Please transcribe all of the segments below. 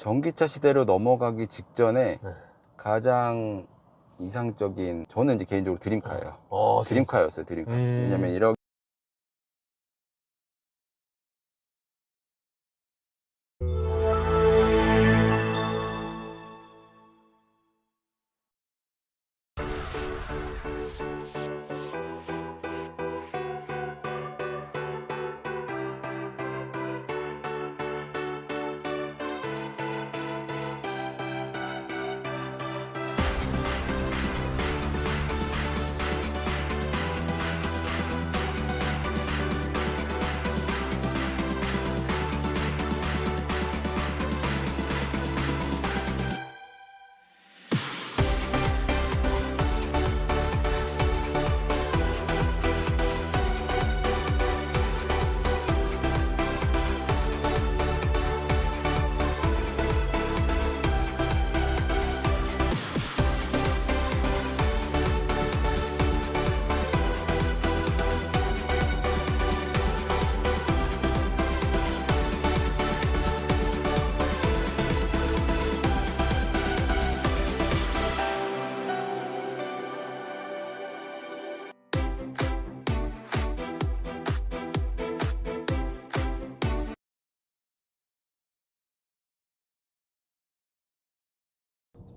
전기차 시대로 넘어가기 직전에 네. 가장 이상적인, 저는 이제 개인적으로 드림카예요. 드림카였어요, 드림카. 왜냐면 이런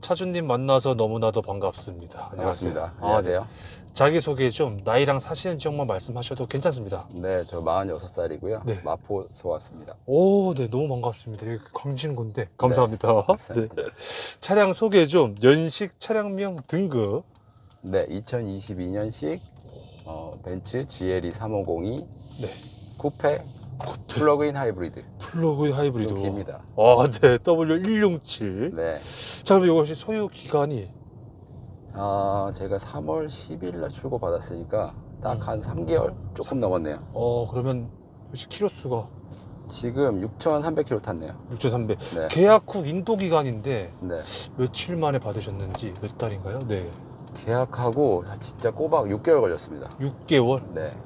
차주님 만나서 너무나도 반갑습니다. 안녕하세요. 반갑습니다. 안녕하세요. 자기소개 좀 나이랑 사시는 지역만 말씀하셔도 괜찮습니다. 네, 저 46살이고요. 네. 마포서 왔습니다. 오, 네, 너무 반갑습니다. 여기 광진구인데 감사합니다. 감사합니다. 네. 차량 소개 좀, 연식, 차량명, 등급. 네, 2022년식 벤츠 GLE 3502 네. 쿠페 플러그인 하이브리드. 플러그인 하이브리드. 좀 깁니다. 아, 네, W167. 네. 자, 그럼 이것이 소유 기간이 제가 3월 10일 날 출고 받았으니까 딱 한 3개월 조금 넘었네요. 그러면 혹시 키로수가 지금 6,300km 탔네요. 6,300. 네. 계약 후 인도 기간인데 네. 며칠 만에 받으셨는지, 몇 달인가요? 네. 계약하고 진짜 꼬박 6개월 걸렸습니다. 6개월? 네.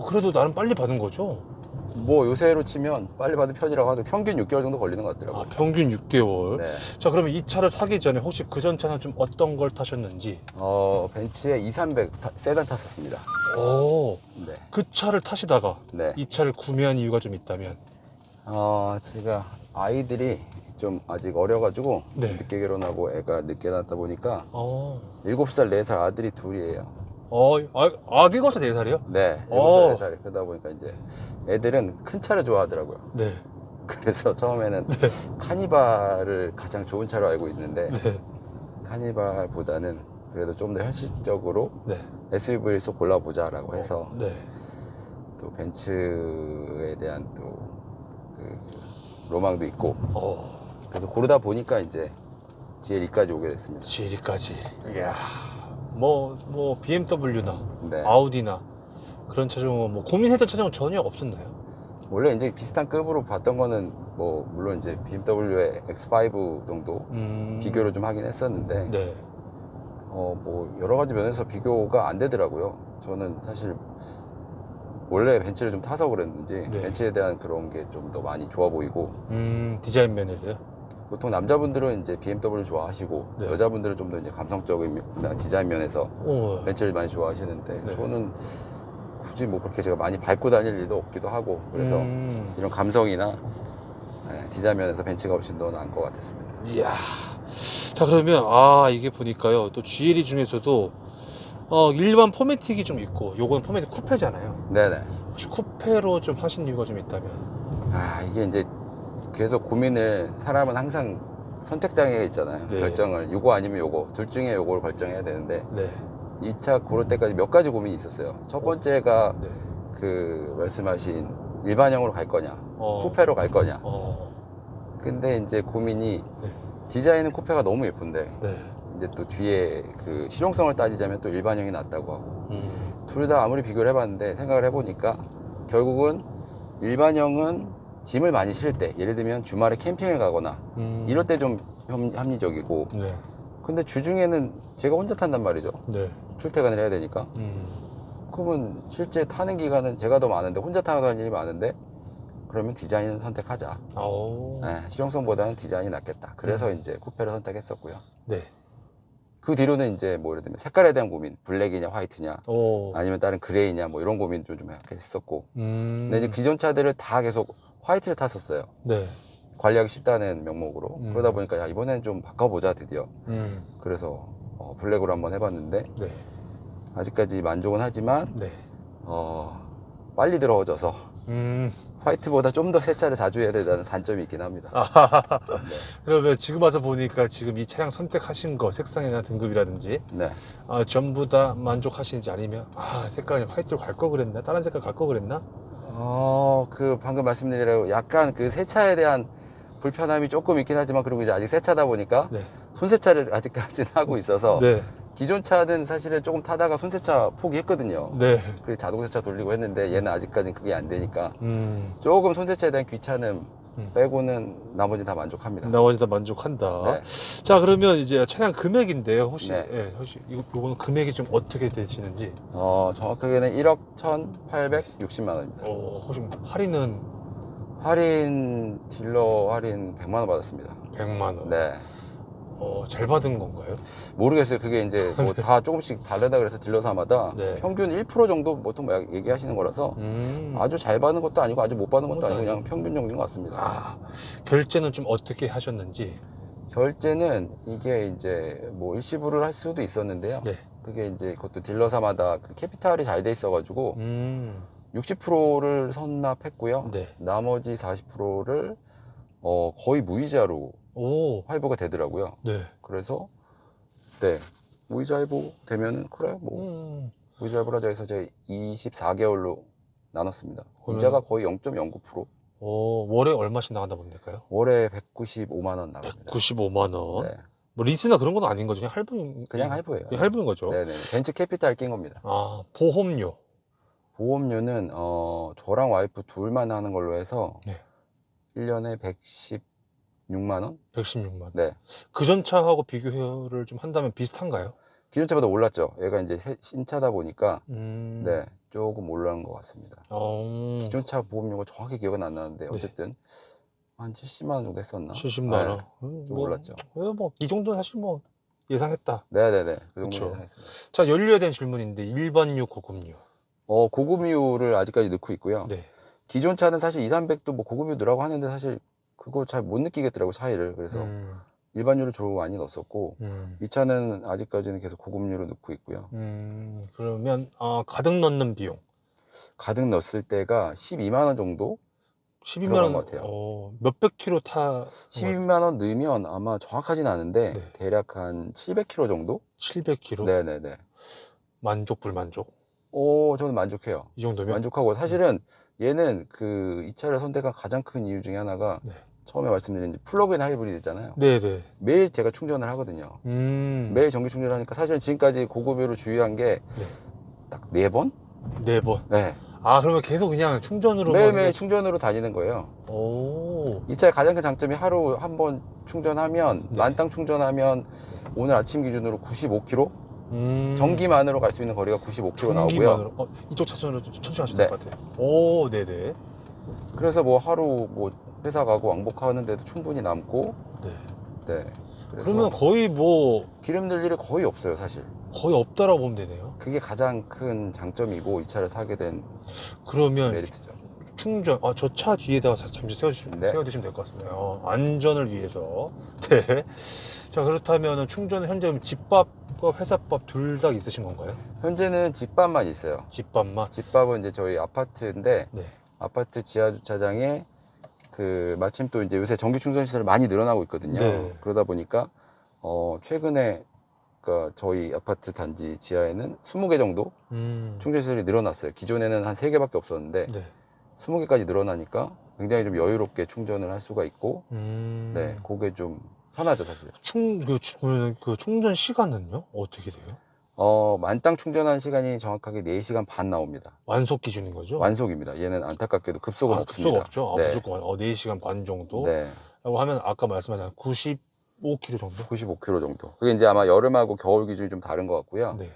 그래도 나름 빨리 받은 거죠? 뭐 요새로 치면 빨리 받은 편이라고 하도 평균 6개월 정도 걸리는 것 같더라고요. 평균 6개월. 네. 자, 그러면 이 차를 사기 전에 혹시 그 전 차는 좀 어떤 걸 타셨는지? 벤츠의 2300 세단 탔었습니다. 네. 네. 그 차를 타시다가 네. 이 차를 구매한 이유가 좀 있다면? 제가 아이들이 좀 아직 어려가지고 네. 늦게 결혼하고 애가 늦게 낳다 보니까 어. 7살, 4살 아들이 둘이에요. 아기 거서 4살이요? 네, 7살, 4살. 그러다 보니까 이제 애들은 큰 차를 좋아하더라고요. 네. 그래서 처음에는 카니발을 가장 좋은 차로 알고 있는데 네. 카니발보다는 그래도 좀 더 현실적으로 네. SUV를 쏙 골라보자라고 해서 네. 또 벤츠에 대한 또 그 로망도 있고 그래서 고르다 보니까 이제 GLE까지 오게 됐습니다. GLE까지. 이야. 뭐 BMW나 네. 아우디나 그런 차종은 뭐 고민했던 차종은 전혀 없었나요? 원래 이제 비슷한 급으로 봤던 거는 뭐 물론 이제 BMW의 X5 정도 비교를 좀 하긴 했었는데 네. 뭐 여러 가지 면에서 비교가 안 되더라고요. 저는 사실 원래 벤츠를 좀 타서 그랬는지 네. 벤츠에 대한 그런 게 좀 더 많이 좋아 보이고 디자인 면에서요? 보통 남자분들은 이제 BMW 좋아하시고 네. 여자분들은 좀 더 이제 감성적인 디자인 면에서 벤츠를 많이 좋아하시는데 네. 저는 굳이 뭐 그렇게 제가 많이 밟고 다닐 일도 없기도 하고 그래서 이런 감성이나 디자인 면에서 벤츠가 훨씬 더 나은 것 같았습니다. 이야. 자, 그러면 이게 보니까요, 또 GLE 중에서도 일반 포매틱이 좀 있고, 요건 포매틱 쿠페잖아요. 네네. 혹시 쿠페로 좀 하신 이유가 좀 있다면? 이게 이제 계속 고민을, 사람은 항상 선택장애가 있잖아요. 네. 결정을 요거 아니면 요거 둘 중에 요거를 결정해야 되는데 네. 이 차 고를 때까지 몇 가지 고민이 있었어요. 첫 번째가 네. 그 말씀하신 일반형으로 갈 거냐 쿠페로 갈 거냐. 근데 이제 고민이 네. 디자인은 쿠페가 너무 예쁜데 네. 이제 또 뒤에 그 실용성을 따지자면 또 일반형이 낫다고 하고 둘 다 아무리 비교를 해봤는데 생각을 해보니까 결국은 일반형은 짐을 많이 실을 때, 예를 들면 주말에 캠핑을 가거나 이럴 때 좀 합리적이고 네. 근데 주중에는 제가 혼자 탄단 말이죠. 네. 출퇴근을 해야 되니까. 그러면 실제 타는 기간은 제가 더 많은데 혼자 타는 일이 많은데 그러면 디자인 선택하자. 오. 네, 실용성보다는 디자인이 낫겠다. 그래서 이제 쿠페를 선택했었고요. 네. 그 뒤로는 이제 뭐 예를 들면 색깔에 대한 고민, 블랙이냐 화이트냐, 오. 아니면 다른 그레이냐 뭐 이런 고민도 좀 했었고. 근데 이제 음. 기존 차들을 다 계속 화이트를 탔었어요. 네. 관리하기 쉽다는 명목으로. 그러다 보니까 야, 이번엔 좀 바꿔보자 드디어. 그래서 블랙으로 한번 해봤는데 네. 아직까지 만족은 하지만 네. 빨리 들어져서 음. 화이트보다 좀 더 세차를 자주 해야 된다는 단점이 있긴 합니다. 네. 그러면 지금 와서 보니까 지금 이 차량 선택하신 거 색상이나 등급이라든지 네. 전부 다 만족하시는지, 아니면 색깔이 화이트로 갈 거 그랬나? 다른 색깔 갈 거 그랬나? 그 방금 말씀드린 대로 약간 그 세차에 대한 불편함이 조금 있긴 하지만, 그리고 이제 아직 세차다 보니까 네. 손세차를 아직까지는 하고 있어서 네. 기존 차는 사실은 조금 타다가 손세차 포기했거든요. 네. 그리고 자동세차 돌리고 했는데 얘는 아직까지는 그게 안 되니까 조금 조금 손세차에 대한 귀찮음 빼고는 나머지 다 만족합니다. 나머지 다 만족한다. 네. 자, 그러면 이제 차량 금액인데요. 혹시, 네. 혹시 요거는 금액이 좀 어떻게 되시는지? 정확하게는 1억 1,860만 원입니다. 혹시 할인은 할인, 딜러 할인 100만 원 받았습니다. 100만 원. 네. 잘 받은 건가요? 모르겠어요. 그게 이제 뭐 다 조금씩 다르다 그래서 딜러사마다 네. 평균 1% 정도 보통 뭐 얘기하시는 거라서 아주 잘 받는 것도 아니고 아주 못 받는 것도 아니고 그냥 평균 정도인 것 같습니다. 결제는 좀 어떻게 하셨는지? 결제는 이게 이제 뭐 일시불을 할 수도 있었는데요. 네. 그게 이제 그것도 딜러사마다 그 캐피탈이 잘 돼 있어가지고 60%를 선납했고요. 네. 나머지 40%를 거의 무이자로 할부가 되더라고요. 네. 그래서 네, 무이자 할부 되면은 그래 뭐 무이자 할부라자 해서 제가 24개월로 나눴습니다. 이자가 거의 0.09%. 월에 얼마씩 나간다 보면 될까요? 월에 195만 원 나갑니다. 195만 원. 네. 뭐 리스나 그런 건 아닌 거죠? 그냥 할부예요. 할부인 거죠. 네네. 벤츠 캐피탈 낀 겁니다. 보험료. 보험료는 저랑 와이프 둘만 하는 걸로 해서 네. 1년에 116만 원? 116만 원. 네. 그전 차하고 비교를 좀 한다면 비슷한가요? 기존 차보다 올랐죠. 얘가 이제 신차다 보니까 네, 네. 조금 올라간 것 같습니다. 기존 차 보험료가 정확히 기억은 안 나는데 어쨌든 한 70만 원 정도 했었나? 70만 원. 네, 좀 올랐죠. 이 정도는 사실 뭐 예상했다. 네네네. 그 정도 그쵸. 예상했습니다. 자, 연료에 대한 질문인데 일반유, 고급유. 고급유를 아직까지 넣고 있고요. 네. 기존 차는 사실 2, 300도 뭐 고급유 넣으라고 하는데 사실 그거 잘 못 느끼겠더라고 차이를. 그래서 일반유를 주로 많이 넣었었고 이 차는 아직까지는 계속 고급유로 넣고 있고요. 그러면 가득 넣는 비용. 가득 넣었을 때가 12만 원 정도 12만 들어간 원 것 같아요. 몇백 킬로 타. 12만 원 넣으면 아마 정확하진 않은데 네. 대략 한 700km 정도? 700킬로. 네네네. 만족 불만족. 저는 만족해요. 이 정도면 만족하고 사실은 얘는 이 차를 선택한 가장 큰 이유 중에 하나가 네. 처음에 말씀드린 플러그인 하이브리드잖아요. 네네. 매일 제가 충전을 하거든요. 매일 전기 충전을 하니까 사실 지금까지 고급유로 주유한 게 딱 4번? 4번. 네. 그러면 계속 그냥 충전으로 매일매일 충전으로 다니는 거예요. 오. 이 차의 가장 큰 장점이 하루 한 번 충전하면 네. 만땅 충전하면 오늘 아침 기준으로 95km? 전기만으로 갈 수 있는 거리가 95km 나오고요. 이쪽 차선으로 좀 천천히 하셔야 네. 될 것 같아요. 오, 네네. 그래서 뭐 하루 뭐 회사 가고 왕복하는데도 충분히 남고. 네. 네. 그러면 거의 기름 들 일이 거의 없어요, 사실. 거의 없다라고 보면 되네요. 그게 가장 큰 장점이고 이 차를 사게 된 그러면 메리트죠. 충전, 저 차 뒤에다가 잠시 세워두시면 될 것 같습니다. 안전을 위해서. 네. 자, 그렇다면 충전은 현재 집밥과 회사밥 둘 다 있으신 건가요? 현재는 집밥만 있어요. 집밥만? 집밥은 이제 저희 아파트인데 네. 아파트 지하 주차장에 마침 또 이제 요새 전기 충전 시설이 많이 늘어나고 있거든요. 네. 그러다 보니까 최근에 저희 아파트 단지 지하에는 20개 정도 충전 시설이 늘어났어요. 기존에는 한 3개밖에 없었는데 네. 20개까지 늘어나니까 굉장히 좀 여유롭게 충전을 할 수가 있고 네, 그게 좀 편하죠, 사실. 그 충전 시간은요? 어떻게 돼요? 만땅 충전한 시간이 정확하게 4시간 반 나옵니다. 완속 기준인 거죠? 완속입니다. 얘는 안타깝게도 급속은 없습니다. 급속 없죠? 네. 무조건 4시간 반 정도? 네. 라고 하면 아까 말씀하신 95km 정도? 95km 정도. 그게 이제 아마 여름하고 겨울 기준이 좀 다른 것 같고요. 네.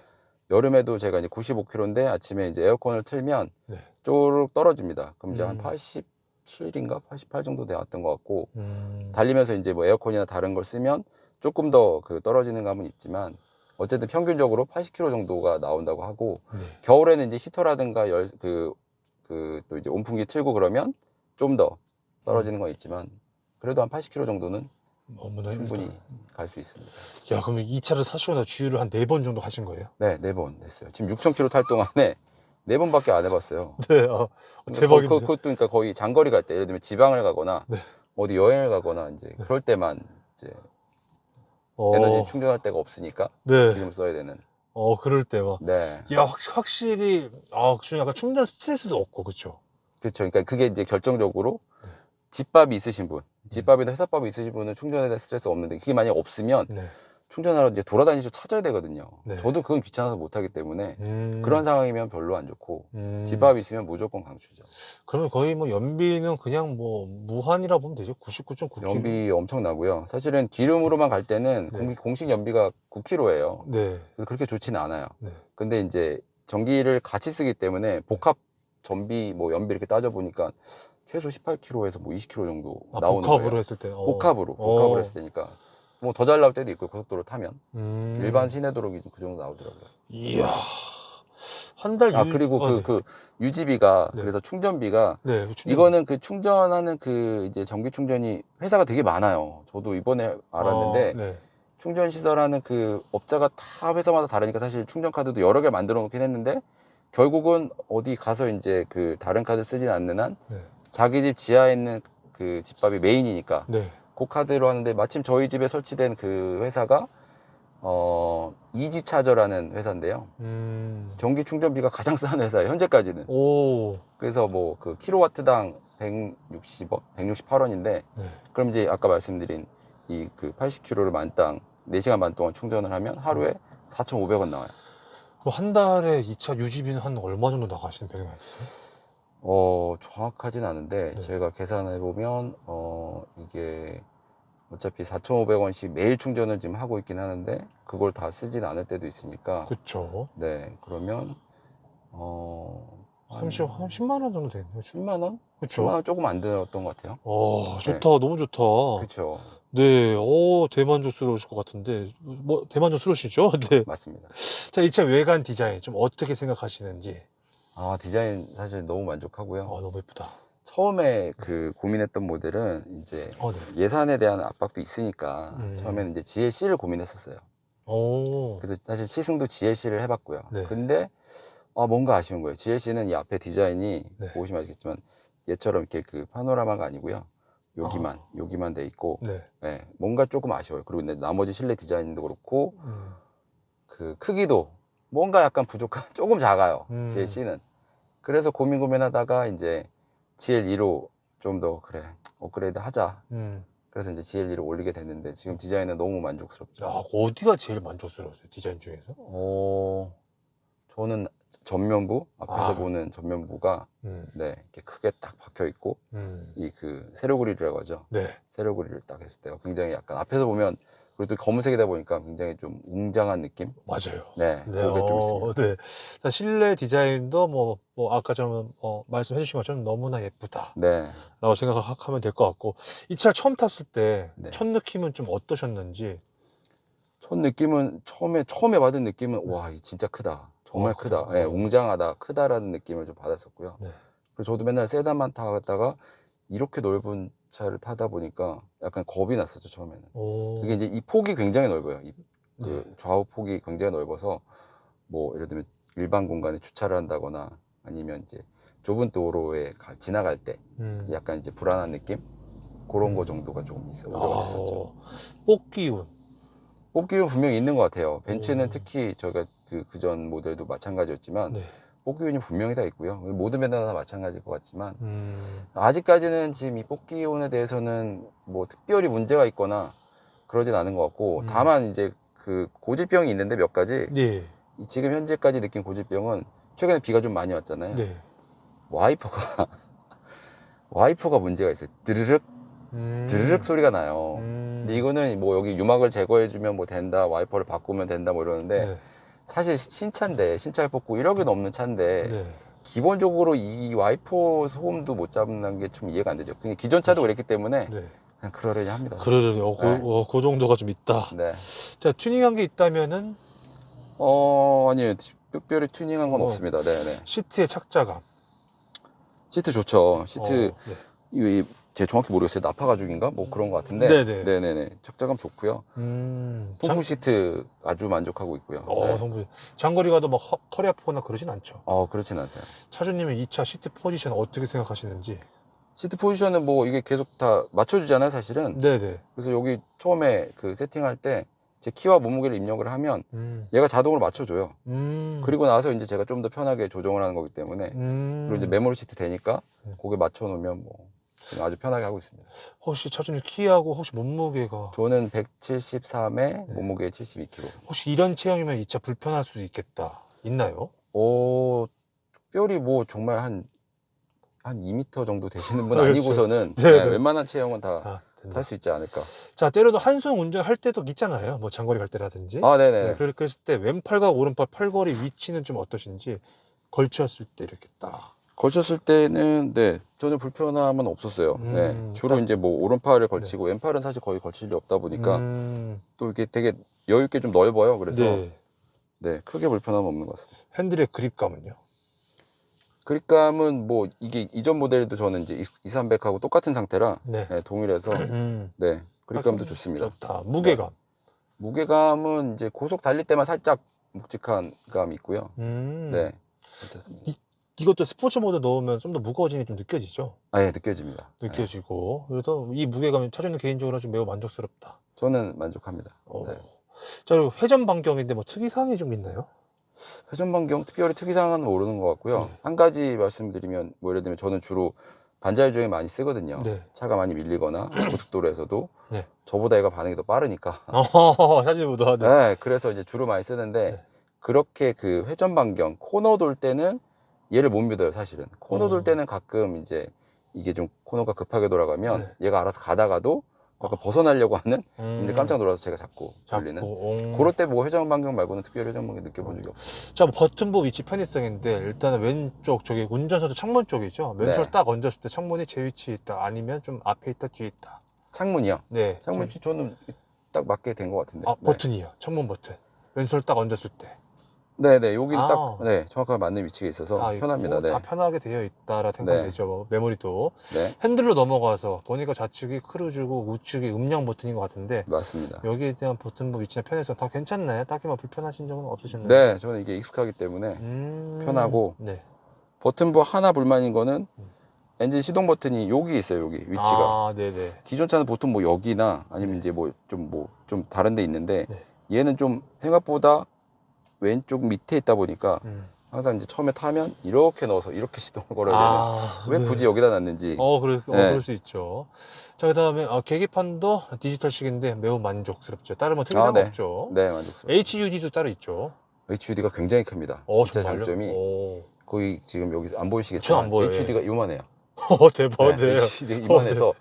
여름에도 제가 이제 95km인데 아침에 이제 에어컨을 틀면 네. 쪼르륵 떨어집니다. 그럼 이제 한 80 87인가 88 정도 나왔던 것 같고 음. 달리면서 이제 뭐 에어컨이나 다른 걸 쓰면 조금 더 그 떨어지는 감은 있지만 어쨌든 평균적으로 80km 정도가 나온다고 하고 네. 겨울에는 이제 히터라든가 또 이제 온풍기 틀고 그러면 좀 더 떨어지는 건 있지만 그래도 한 80km 정도는 너무나 충분히 힘들다. 갈 수 있습니다. 야, 그러면 이 차를 사시고 나 주유를 한 4번 정도 하신 거예요? 네, 4번 했어요. 지금 6,000km 탈 동안에 4번밖에 안 해봤어요. 네, 대박인데. 그것도 그러니까 거의 장거리 갈 때, 예를 들면 지방을 가거나 네. 어디 여행을 가거나 이제 네. 그럴 때만 이제 어, 에너지 충전할 데가 없으니까 네. 기름을 써야 되는. 그럴 때 막. 네, 야, 확실히, 좀 약간 충전 스트레스도 없고, 그쵸? 그렇죠. 그러니까 그게 이제 결정적으로 네. 집밥이 있으신 분, 집밥이나 회사밥이 있으신 분은 충전에 대한 스트레스 없는데 그게 만약 없으면 네. 충전하러 이제 돌아다니셔 찾아야 되거든요. 네. 저도 그건 귀찮아서 못 하기 때문에 음. 그런 상황이면 별로 안 좋고 음. 집밥이 있으면 무조건 강추죠. 그러면 거의 뭐 연비는 그냥 뭐 무한이라 보면 되죠? 99.9km? 연비 엄청 나고요. 사실은 기름으로만 갈 때는 네. 공식 연비가 9km예요. 네. 그렇게 좋지는 않아요. 네. 근데 이제 전기를 같이 쓰기 때문에 복합 전비 뭐 연비 이렇게 따져 보니까 최소 18km에서 뭐 20km 정도 나오는 복합으로 거예요. 했을 때. 복합으로 했을 때니까 뭐 더 잘 나올 때도 있고 고속도로 타면 일반 시내 도로기 그 정도 나오더라고요. 이야. 한 달 그리고 네. 그 유지비가 네. 그래서 충전비가 네, 그 충전. 이거는 그 충전하는 그 이제 전기 충전이 회사가 되게 많아요. 저도 이번에 알았는데 네. 충전 시설하는 그 업자가 다 회사마다 다르니까 사실 충전 카드도 여러 개 만들어 놓긴 했는데 결국은 어디 가서 이제 그 다른 카드 쓰진 않는 한 네. 자기 집 지하에 있는 그 집밥이 메인이니까 네. 그 카드로 하는데 마침 저희 집에 설치된 그 회사가 이지차저라는 회사인데요. 전기 충전비가 가장 싼 회사예요. 현재까지는. 오. 그래서 뭐 그 킬로와트당 160원, 168원인데 네. 그럼 이제 아까 말씀드린 이 그 80km를 만땅 4시간 반 동안 충전을 하면 하루에 4,500원 나와요. 그럼 한 달에 이 차 유지비는 한 얼마 정도 나가시는 편인가요? 정확하진 않은데 네. 제가 계산해 보면 이게 어차피 4,500원씩 매일 충전을 지금 하고 있긴 하는데 그걸 다 쓰진 않을 때도 있으니까 그쵸. 네, 그러면 한 10만 원 정도 되네요. 10만 원? 그쵸. 10만 원 조금 안 들었던 것 같아요. 좋다. 네. 너무 좋다. 그렇죠. 네, 대만족스러우실 것 같은데, 뭐, 대만족스러우시죠? 네. 맞습니다. 자, 이 차 외관 디자인 좀 어떻게 생각하시는지. 디자인 사실 너무 만족하고요. 너무 예쁘다. 처음에 그 고민했던 모델은 이제 네. 예산에 대한 압박도 있으니까 처음에는 이제 GLC를 고민했었어요. 오. 그래서 사실 시승도 GLC를 해봤고요. 네. 근데 뭔가 아쉬운 거예요. GLC는 이 앞에 디자인이 네. 보시면 아시겠지만 얘처럼 이렇게 그 파노라마가 아니고요. 여기만 돼 있고 네. 네, 뭔가 조금 아쉬워요. 그리고 나머지 실내 디자인도 그렇고 그 크기도 뭔가 약간 부족한 조금 작아요. GLC는. 그래서 고민하다가 이제 GL2로 좀 더 그래 업그레이드 하자. 그래서 이제 GL2로 올리게 됐는데 지금 디자인은 너무 만족스럽죠. 어디가 제일 만족스러우세요? 디자인 중에서? 저는 전면부 앞에서 아. 보는 전면부가 네 이렇게 크게 딱 박혀 있고 이 그 세로 그릴이라고 하죠. 네. 세로 그릴을 딱 했을 때가 굉장히 약간 앞에서 보면 그리고 또 검은색이다 보니까 굉장히 좀 웅장한 느낌. 맞아요. 네, 네. 그게 좀 있습니다. 네. 자, 실내 디자인도 뭐 아까처럼 말씀해 주신 것처럼 너무나 예쁘다. 네. 라고 생각하면 될 것 같고, 이 차를 처음 탔을 때 네. 첫 느낌은 좀 어떠셨는지. 첫 느낌은 처음에 받은 느낌은 와, 이 진짜 크다. 정말 크다. 크다. 네, 웅장하다, 크다라는 느낌을 좀 받았었고요. 네. 그리고 저도 맨날 세단만 타다가 이렇게 넓은 차를 타다 보니까 약간 겁이 났었죠, 처음에는. 그게 이제 이 폭이 굉장히 넓어요. 그 좌우 폭이 굉장히 넓어서 뭐 예를 들면 일반 공간에 주차를 한다거나 아니면 이제 좁은 도로에 지나갈 때 약간 이제 불안한 느낌? 그런 거 정도가 조금 우려가 됐었죠. 뽑기운. 뽑기운 분명히 있는 것 같아요. 벤츠는 오. 특히 저희가 그전 모델도 마찬가지였지만 네. 뽑기운이 분명히 다 있고요. 모든 배너나 다 마찬가지일 것 같지만 음. 아직까지는 지금 이 뽑기운에 대해서는 뭐 특별히 문제가 있거나 그러진 않은 것 같고 다만 이제 그 고질병이 있는데 몇 가지 네. 지금 현재까지 느낀 고질병은 최근에 비가 좀 많이 왔잖아요. 네. 와이퍼가 문제가 있어요. 드르륵 소리가 나요. 근데 이거는 뭐 여기 유막을 제거해주면 뭐 된다, 와이퍼를 바꾸면 된다 뭐 이러는데 네. 사실 신차인데 신차를 뽑고 1억이 넘는 차인데 네. 기본적으로 이 와이퍼 소음도 못 잡는 게 좀 이해가 안 되죠. 그냥 기존 차도 그랬기 때문에 네. 그냥 그러려니 합니다. 그러려니 네. 그 정도가 좀 있다. 네. 자, 튜닝한 게 있다면은 아니요. 특별히 튜닝한 건 없습니다. 네네. 시트의 착자감. 시트 좋죠. 시트, 네. 제가 정확히 모르겠어요. 나파 가죽인가? 뭐 그런 것 같은데. 네네. 네네네. 착자감 좋고요. 통풍 시트 아주 만족하고 있고요. 네. 성분. 장거리 가도 막 허리 아프거나 그러진 않죠. 그렇진 않아요. 차주님은 이 차 시트 포지션 어떻게 생각하시는지. 시트 포지션은 뭐 이게 계속 다 맞춰주잖아요, 사실은. 네네. 그래서 여기 처음에 그 세팅할 때 제 키와 몸무게를 입력을 하면 얘가 자동으로 맞춰줘요. 그리고 나서 이제 제가 좀 더 편하게 조정을 하는 거기 때문에 그리고 이제 메모리 시트 되니까 거기에 맞춰 놓으면 뭐 아주 편하게 하고 있습니다. 혹시 차주님 키하고 혹시 몸무게가 저는 173에 네. 몸무게 72kg. 혹시 이런 체형이면 이 차 불편할 수도 있겠다. 있나요? 특별히 뭐 정말 한 2m 정도 되시는 분 그렇죠. 아니고서는 네네. 웬만한 체형은 다 탈 수 있지 않을까. 자, 때로도 한손 운전할 때도 있잖아요. 뭐 장거리 갈 때라든지. 네네. 네, 그랬을 때 왼팔과 오른팔 팔걸이 위치는 좀 어떠신지 걸쳤을 때 이렇게 딱. 걸쳤을 때는 저는 불편함은 없었어요. 주로 이제 뭐 오른팔을 걸치고 왼팔은 사실 거의 걸칠 일이 없다 보니까 또 이렇게 되게 여유 있게 좀 넓어요. 그래서 크게 불편함은 없는 것 같습니다. 핸들의 그립감은요? 그립감은 뭐 이게 이전 모델도 저는 이제 2300하고 똑같은 상태라 동일해서 그립감도 좋습니다. 좋다. 무게감. 무게감은 이제 고속 달릴 때만 살짝 묵직한 감이 있고요. 괜찮습니다. 이것도 스포츠 모드 넣으면 좀 더 무거워지는 게 좀 느껴지죠? 느껴집니다. 느껴지고. 그래서 이 무게감이 차주님 개인적으로 좀 매우 만족스럽다. 저는 만족합니다. 자, 그리고 회전 반경인데 뭐 특이사항이 좀 있나요? 회전 반경 특별히 특이사항은 모르는 것 같고요. 한 가지 말씀드리면 뭐 예를 들면 저는 주로 반자율 주행 많이 쓰거든요. 차가 많이 밀리거나 고속도로에서도 저보다 얘가 반응이 더 빠르니까. 사진보다. 그래서 이제 주로 많이 쓰는데 그렇게 그 회전 반경 코너 돌 때는 얘를 못 믿어요, 사실은. 코너 돌 때는 가끔 이제 이게 좀 코너가 급하게 돌아가면 얘가 알아서 가다가도 약간 벗어나려고 하는 이제 깜짝 놀라서 제가 자꾸 돌리는 그럴 때 뭐 회전 반경 말고는 특별히 회전 반경 느껴본 적이 없어요. 자, 버튼부 위치 편의성인데 일단은 왼쪽 저기 운전석도 창문 쪽이죠. 맨손 딱 얹었을 때 창문이 제 위치에 있다 아니면 좀 앞에 있다 뒤에 있다. 창문이요? 창문 저는 딱 맞게 된 것 같은데. 버튼이요. 창문 버튼. 왼손 딱 얹었을 때. 여기는 딱 정확하게 맞는 위치에 있어서 편합니다. 다 편하게 되어 있다라 생각되죠. 메모리도. 핸들로 넘어가서 보니까 좌측이 크루즈고 우측이 음량 버튼인 것 같은데. 맞습니다. 여기에 대한 버튼부 위치나 편의성 다 괜찮나요? 딱히 뭐 불편하신 적은 없으셨나요? 저는 이게 익숙하기 때문에 편하고 버튼부 하나 불만인 거는 엔진 시동 버튼이 여기 있어요. 여기 위치가. 기존 차는 보통 뭐 여기나 아니면 이제 뭐 좀 다른 데 있는데 얘는 좀 생각보다 왼쪽 밑에 있다 보니까 항상 이제 처음에 타면 이렇게 넣어서 이렇게 시동을 걸어야 되는 왜 굳이 여기다 놨는지 그럴 수 있죠. 자, 그 다음에 계기판도 디지털식인데 매우 만족스럽죠. 다른 뭐 특이사항 없죠. 만족스럽습니다. HUD도 따로 있죠. HUD가 굉장히 큽니다. 진짜 장점이 거의 지금 여기 안 보이시겠지만 안 보여요. HUD가 이만해요. 대박이에요. HUD가 이만해서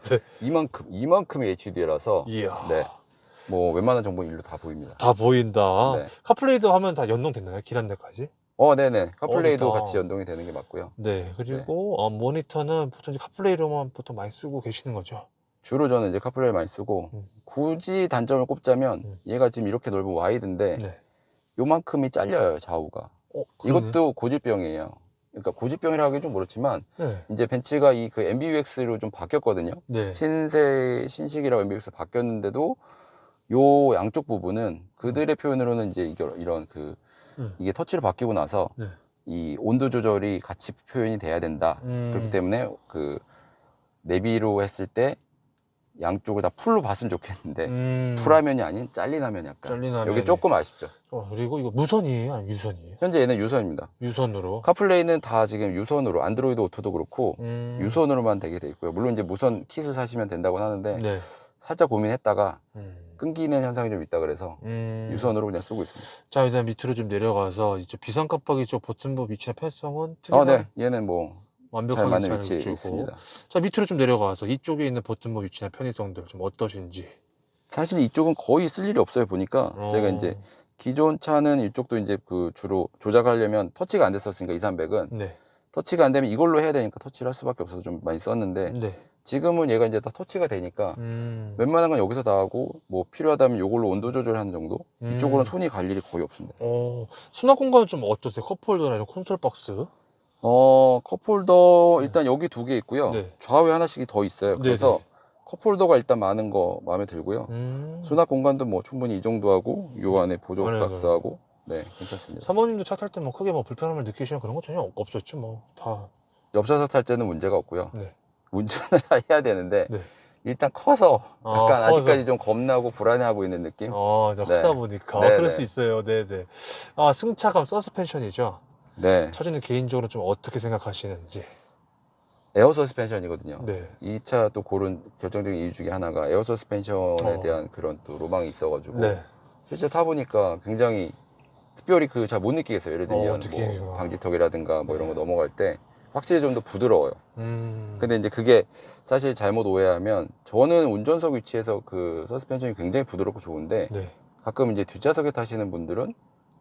이만큼 HUD라서 이야. 뭐 웬만한 정보는 일로 다 보입니다. 다 보인다. 카플레이도 하면 다 연동됐나요? 길 안내까지? 네네. 카플레이도 같이 연동이 되는 게 맞고요. 그리고 모니터는 보통 이제 카플레이로만 보통 많이 쓰고 계시는 거죠? 주로 저는 이제 카플레이를 많이 쓰고 굳이 단점을 꼽자면 얘가 지금 이렇게 넓은 와이드인데 요만큼이 잘려요, 좌우가. 이것도 고질병이에요. 그러니까 고질병이라 하기 좀 그렇지만 이제 벤츠가 이 그 MBUX로 좀 바뀌었거든요. 신식이라고 MBUX 바뀌었는데도 요 양쪽 부분은 그들의 표현으로는 이제 이런 이게 터치를 바뀌고 나서 이 온도 조절이 같이 표현이 돼야 된다. 그렇기 때문에 그 내비로 했을 때 양쪽을 다 풀로 봤으면 좋겠는데 풀화면이 아닌 잘린 화면 약간 여기 조금 아쉽죠. 그리고 이거 무선이에요? 아니면 유선이에요? 현재 얘는 유선입니다. 유선으로. 카플레이는 다 지금 유선으로 안드로이드 오토도 그렇고 유선으로만 되게 돼 있고요. 물론 이제 무선 킷을 사시면 된다고 하는데 살짝 고민했다가 끊기는 현상이 좀 있다 그래서 유선으로 그냥 쓰고 있습니다. 자, 일단 밑으로 좀 내려가서 이제 비상 깜빡이 쪽 버튼부 위치나 편성은 얘는 뭐 완벽하게 잘 맞는 위치에 있습니다. 자, 밑으로 좀 내려가서 이쪽에 있는 버튼부 위치나 편의성들 좀 어떠신지. 사실 이쪽은 거의 쓸 일이 없어요. 보니까 제가 이제 기존 차는 이쪽도 이제 그 주로 조작하려면 터치가 안 됐었으니까 2300은 터치가 안 되면 이걸로 해야 되니까 터치를 할 수밖에 없어서 좀 많이 썼는데 네. 지금은 얘가 이제 다 터치가 되니까 웬만한 건 여기서 다 하고 뭐 필요하다면 이걸로 온도 조절하는 정도. 이쪽으로는 손이 갈 일이 거의 없습니다. 수납 공간은 좀 어떠세요? 컵홀더나 콘솔 박스? 컵홀더 네. 일단 여기 2개 있고요. 네. 좌우에 하나씩이 더 있어요. 그래서 네네. 컵홀더가 일단 많은 거 마음에 들고요. 수납 공간도 뭐 충분히 이 정도 하고 요 안에 보조 네, 박스하고 네, 괜찮습니다. 사모님도 차 탈 때 뭐 크게 뭐 불편함을 느끼시는 그런 거 전혀 없었죠, 뭐 다. 옆좌석 탈 때는 문제가 없고요. 네. 운전을 해야 되는데 네. 일단 커서 약간 커서. 아직까지 좀 겁나고 불안해하고 있는 느낌. 네. 크다 보니까 네네. 그럴 수 있어요. 네네. 승차감 서스펜션이죠. 네, 차주님 개인적으로 좀 어떻게 생각하시는지. 에어 서스펜션이거든요. 네. 이 차 또 고른 결정적인 이유 중에 하나가 에어 서스펜션에 대한 그런 또 로망이 있어가지고 네. 실제 타보니까 굉장히 특별히 그 잘 못 느끼겠어요. 예를 들면 느끼는구나. 뭐 방지턱이라든가 뭐 이런 거 네. 넘어갈 때 확실히 좀 더 부드러워요. 근데 이제 그게 사실 잘못 오해하면 저는 운전석 위치에서 그 서스펜션이 굉장히 부드럽고 좋은데 네. 가끔 이제 뒷좌석에 타시는 분들은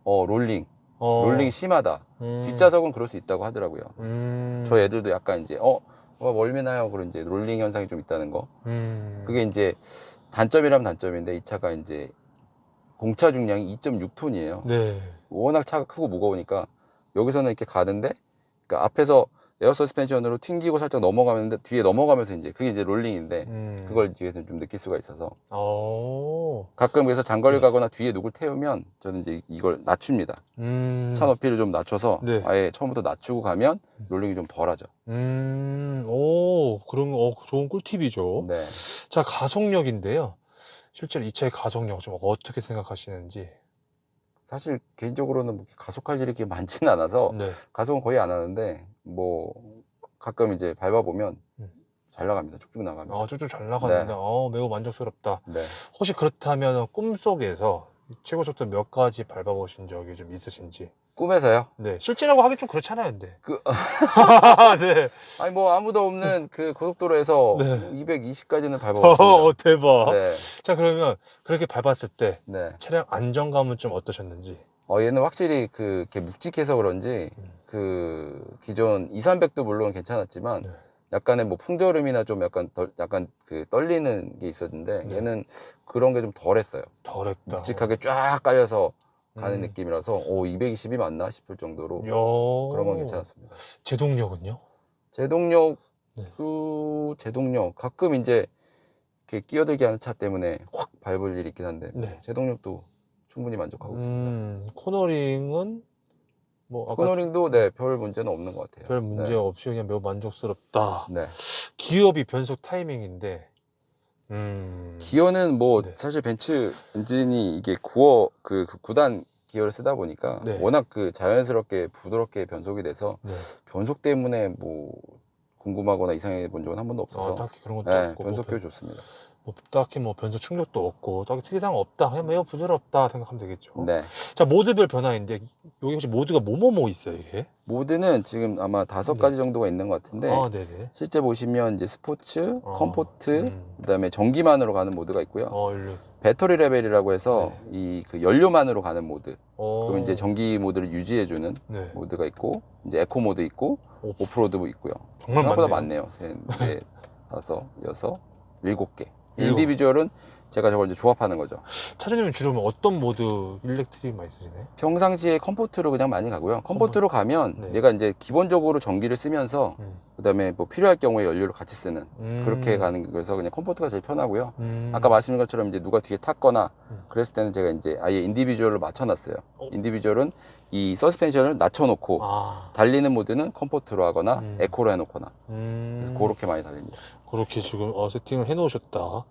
롤링이 심하다. 음. 뒷좌석은 그럴 수 있다고 하더라고요. 음. 저 애들도 약간 이제 멀미나요. 그런 이제 롤링 현상이 좀 있다는 거. 그게 이제 단점이라면 단점인데 이 차가 이제 공차 중량이 2.6톤이에요. 네. 워낙 차가 크고 무거우니까 여기서는 이렇게 가는데 그러니까 앞에서 에어 서스펜션으로 튕기고 살짝 넘어가는데 뒤에 넘어가면서 이제 그게 이제 롤링인데 그걸 뒤에서 좀 느낄 수가 있어서 가끔 그래서 장거리 가거나 뒤에 누굴 태우면 저는 이제 이걸 낮춥니다. 차 높이를 좀 낮춰서 네. 아예 처음부터 낮추고 가면 롤링이 좀 덜하죠. 그런 좋은 꿀팁이죠. 네. 자, 가속력인데요. 실제로 이 차의 가속력 좀 어떻게 생각하시는지. 사실 개인적으로는 뭐 가속할 일이 그렇게 많지는 않아서 네. 가속은 거의 안 하는데 뭐 가끔 이제 밟아보면 잘 나갑니다. 쭉쭉 나갑니다. 쭉쭉 잘 나가는데 네. 매우 만족스럽다. 네. 혹시 그렇다면 꿈속에서 최고 속도 몇 가지 밟아보신 적이 좀 있으신지. 꿈에서요? 네. 실제라고 하기 좀 그렇잖아요, 근데. 네. 아니 뭐 아무도 없는 그 고속도로에서 네. 220까지는 밟아봤습니다. 대박. 네. 자, 그러면 그렇게 밟았을 때 네. 차량 안정감은 좀 어떠셨는지. 얘는 확실히 이렇게 묵직해서 그런지 그 기존 2, 300도 물론 괜찮았지만 네. 약간의 뭐 풍절음이나 좀 약간 그 떨리는 게 있었는데 네. 얘는 그런 게 좀 덜했어요. 덜했다. 묵직하게 쫙 깔려서 가는 느낌이라서 220이 맞나 싶을 정도로 그런 건 괜찮았습니다. 제동력은요? 제동력 네. 제동력 가끔 이제 이렇게 끼어들게 하는 차 때문에 확 밟을 일이 있긴 한데 네. 제동력도 충분히 만족하고 있습니다. 코너링은 뭐 아까 코너링도 네, 별 문제는 없는 것 같아요. 별 문제 네. 없이 그냥 매우 만족스럽다. 네. 기어비 변속 타이밍인데 기어는 뭐 네. 사실 벤츠 엔진이 이게 9단 기어를 쓰다 보니까 네. 워낙 그 자연스럽게 부드럽게 변속이 돼서 네. 변속 때문에 뭐 궁금하거나 이상해 본 적은 한 번도 없어서 딱히 그런 것도 네, 없고 변속기 좋습니다. 딱히 뭐 변속 충격도 없고 딱히 특이사항 없다. 그냥 매우 부드럽다 생각하면 되겠죠. 네. 자, 모드별 변화인데 여기 혹시 모드가 뭐뭐뭐 있어요, 이게? 모드는 지금 아마 5가지 정도가 있는 것 같은데 네네. 실제 보시면 이제 스포츠, 컴포트, 그다음에 전기만으로 가는 모드가 있고요. 일로. 배터리 레벨이라고 해서 이 그 연료만으로 가는 모드. 그럼 이제 전 전기 모드를 유지해주는 네. 모드가 있고 이제 에코 모드 있고 오프로드 있고요. 정말 생각보다 많네요. 많네요. 셋, 넷, 다섯, 여섯, 7개. 인디비주얼은 제가 저걸 이제 조합하는 거죠. 차주님은 주로 어떤 모드 일렉트릭 많이 쓰시나요? 평상시에 컴포트로 그냥 많이 가고요. 컴포트로 가면 네. 얘가 이제 기본적으로 전기를 쓰면서 그다음에 뭐 필요할 경우에 연료를 같이 쓰는 그렇게 가는 거여서 그냥 컴포트가 제일 편하고요. 아까 말씀드린 것처럼 이제 누가 뒤에 탔거나 그랬을 때는 제가 이제 아예 인디비주얼을 맞춰놨어요. 인디비주얼은 이 서스펜션을 낮춰놓고 달리는 모드는 컴포트로 하거나 에코로 해놓거나 그래서 그렇게 많이 달립니다. 그렇게 지금 세팅을 해 놓으셨다.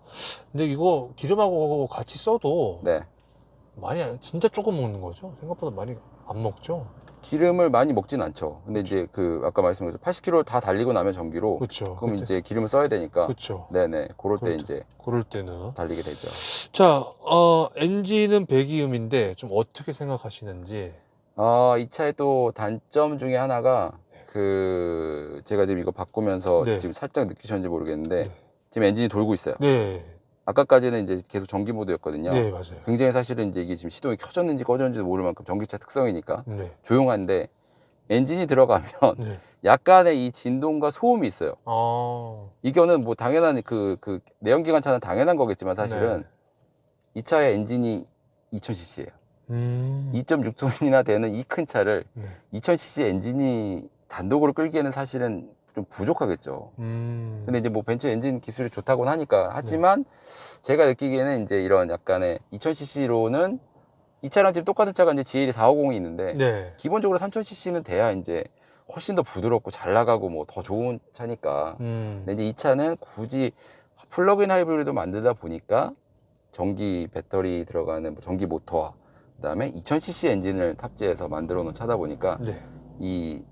근데 이거 기름하고 같이 써도 네. 진짜 조금 먹는 거죠? 생각보다 많이 안 먹죠? 기름을 많이 먹진 않죠. 근데 이제 아까 말씀드린 80km 다 달리고 나면 전기로 그렇죠. 그럼 이제 기름을 써야 되니까 그렇죠. 네네 그럴 때는 달리게 되죠. 자, 엔진은 배기음인데 좀 어떻게 생각하시는지. 이 차의 또 단점 중에 하나가 제가 지금 이거 바꾸면서 네. 지금 살짝 느끼셨는지 모르겠는데 네. 지금 엔진이 돌고 있어요. 네. 아까까지는 이제 계속 전기 모드였거든요. 네, 맞아요. 굉장히 사실은 이제 이게 지금 시동이 켜졌는지 꺼졌는지도 모를 만큼 전기차 특성이니까 네. 조용한데 엔진이 들어가면 네. 약간의 이 진동과 소음이 있어요. 아, 이거는 뭐 당연한 그 내연기관 차는 당연한 거겠지만 사실은 네. 이 차의 엔진이 2000cc예요. 2.6톤이나 되는 이 큰 차를 네. 2000cc 엔진이 단독으로 끌기에는 사실은 좀 부족하겠죠. 근데 이제 뭐 벤츠 엔진 기술이 좋다고는 하니까 하지만 제가 느끼기에는 이제 이런 약간의 2000cc로는 이 차랑 지금 똑같은 차가 이제 GLE 450이 있는데 네. 기본적으로 3000cc는 돼야 이제 훨씬 더 부드럽고 잘 나가고 뭐 더 좋은 차니까. 근데 이제 이 차는 굳이 플러그인 하이브리드 만들다 보니까 전기 배터리 들어가는 뭐 전기 모터와 그다음에 2000cc 엔진을 탑재해서 만들어 놓은 차다 보니까 네. 이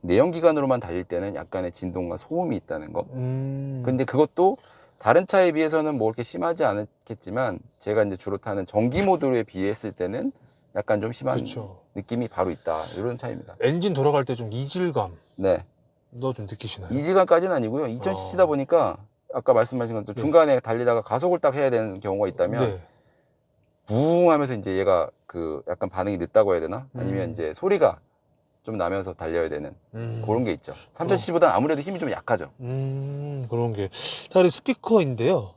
내연기관으로만 달릴 때는 약간의 진동과 소음이 있다는 거. 근데 그것도 다른 차에 비해서는 뭐 그렇게 심하지 않겠지만 제가 이제 주로 타는 전기 모드에 비했을 때는 약간 좀 심한 그렇죠. 느낌이 바로 있다. 이런 차입니다. 엔진 돌아갈 때 좀 이질감, 네. 너 좀 느끼시나요? 이 시간까지는 아니고요. 2000cc다 보니까 아까 말씀하신 것도 네. 중간에 달리다가 가속을 딱 해야 되는 경우가 있다면 네. 붕 하면서 이제 얘가 그 약간 반응이 늦다고 해야 되나? 아니면 이제 소리가 좀 나면서 달려야 되는 그런 게 있죠. 3000cc보다는 아무래도 힘이 좀 약하죠. 그런 게. 자, 그리고 스피커인데요.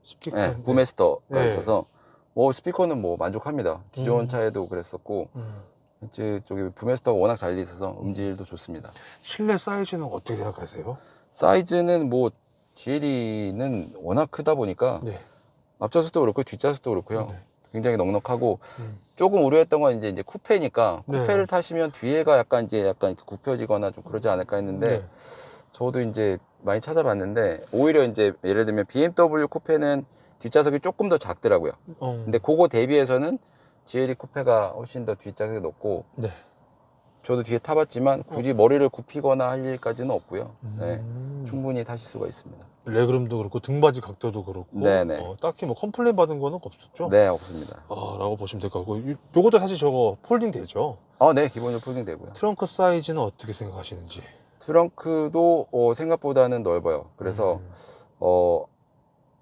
스피커. 네, 부메스터가 네. 있어서 뭐 스피커는 뭐 만족합니다. 기존 음. 차에도 그랬었고 음. 이제 저기 부메스터가 워낙 잘 돼 있어서 음질도 좋습니다. 실내 사이즈는 어떻게 생각하세요? 사이즈는 뭐 GLE는 워낙 크다 보니까 네. 앞좌석도 그렇고 뒷좌석도 그렇고요. 네. 굉장히 넉넉하고 음. 조금 우려했던 건 이제 쿠페니까 네. 쿠페를 타시면 뒤에가 약간 굽혀지거나 좀 그러지 않을까 했는데 네. 저도 이제 많이 찾아봤는데 오히려 이제 예를 들면 BMW 쿠페는 뒷좌석이 조금 더 작더라고요. 근데 그거 대비해서는 GLE 쿠페가 훨씬 더 뒷좌석이 높고 네. 저도 뒤에 타봤지만 굳이 머리를 굽히거나 할 일까지는 없고요. 네, 충분히 타실 수가 있습니다. 레그룸도 그렇고 등받이 각도도 그렇고 네네. 딱히 뭐 컴플레인 받은 거는 없었죠? 네, 없습니다. 라고 보시면 될 것 같고 요것도 사실 저거 폴딩 되죠? 네, 기본적으로 폴딩 되고요. 트렁크 사이즈는 어떻게 생각하시는지? 트렁크도 생각보다는 넓어요. 그래서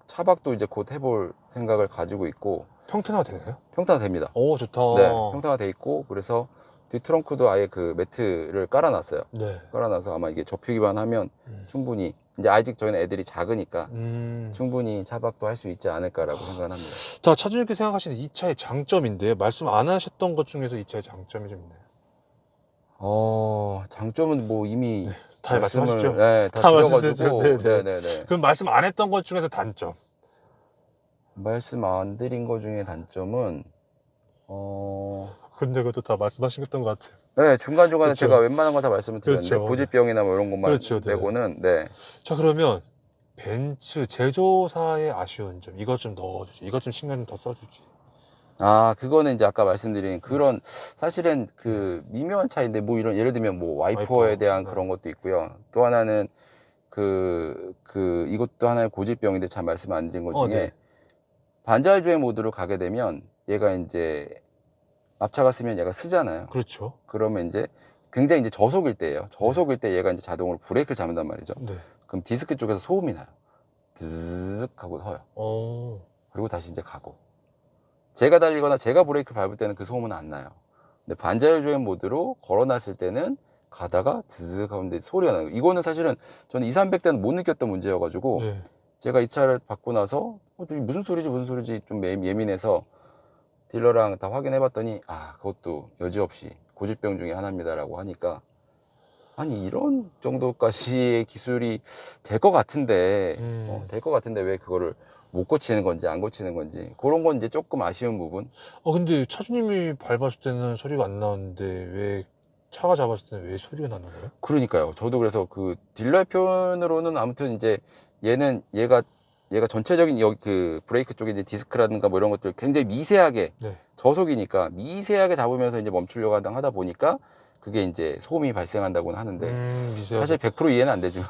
차박도 이제 곧 해볼 생각을 가지고 있고 평탄화가 되나요? 평탄화 됩니다. 오, 좋다. 네, 평탄화 돼 있고 그래서 뒤 트렁크도 아예 그 매트를 깔아놨어요. 네. 깔아놔서 아마 이게 접히기만 하면 충분히 이제 아직 저희는 애들이 작으니까 충분히 차박도 할 수 있지 않을까라고 생각을 합니다. 자, 차주님께서 생각하시는 이 차의 장점인데 말씀 안 하셨던 것 중에서 이 차의 장점이 좀 있나요? 장점은 뭐 이미 네, 다 말씀하셨죠? 네, 다 다 드려가지고 말씀드렸죠? 네, 네네네. 그럼 말씀 안 했던 것 중에서 단점? 말씀 안 드린 것 중에 단점은 근데 그것도 다 말씀하셨던 것 같아요. 네, 중간중간에 그렇죠. 제가 웬만한 거 다 말씀을 드렸는데 그렇죠. 고질병이나 뭐 이런 것만 그렇죠, 네. 빼고는 네. 자, 그러면 벤츠 제조사의 아쉬운 점 이것 좀 넣어주지, 이것 좀 신경 좀 더 써주지. 그거는 이제 아까 말씀드린 그런 사실은 그 미묘한 차이인데 뭐 이런 예를 들면 뭐 와이퍼에 대한 네. 그런 것도 있고요. 또 하나는 이것도 하나의 고질병인데 참 말씀 안 드린 것 중에 네. 반자율 주행 모드로 가게 되면 얘가 이제 앞차가 쓰면 얘가 쓰잖아요. 그렇죠. 그러면 이제 굉장히 이제 저속일 때예요. 저속일 때 얘가 이제 자동으로 브레이크를 잡는단 말이죠. 네. 그럼 디스크 쪽에서 소음이 나요. 드득 하고 서요. 그리고 다시 이제 가고. 제가 달리거나 제가 브레이크 밟을 때는 그 소음은 안 나요. 근데 반자율 주행 모드로 걸어놨을 때는 가다가 드득 하는데 소리가 나요. 이거는 사실은 저는 2, 300대는 못 느꼈던 문제여가지고 네. 제가 이 차를 받고 나서 저기 무슨 소리지 좀 예민해서 딜러랑 다 확인해 봤더니 그것도 여지없이 고질병 중에 하나입니다라고 하니까 아니 이런 정도까지의 기술이 될 것 같은데 될 것 같은데 왜 그거를 못 고치는 건지 안 고치는 건지 그런 건 이제 조금 아쉬운 부분. 근데 차주님이 밟았을 때는 소리가 안 나는데 왜 차가 잡았을 때는 왜 소리가 나는 거예요? 그러니까요. 저도 그래서 그 딜러의 표현으로는 아무튼 이제 얘가 전체적인 여기 그 브레이크 쪽에 이제 디스크라든가 뭐 이런 것들 굉장히 미세하게 네. 저속이니까 미세하게 잡으면서 이제 멈추려고 하다 보니까 그게 이제 소음이 발생한다고는 하는데 미세하게. 사실 100% 이해는 안 되지만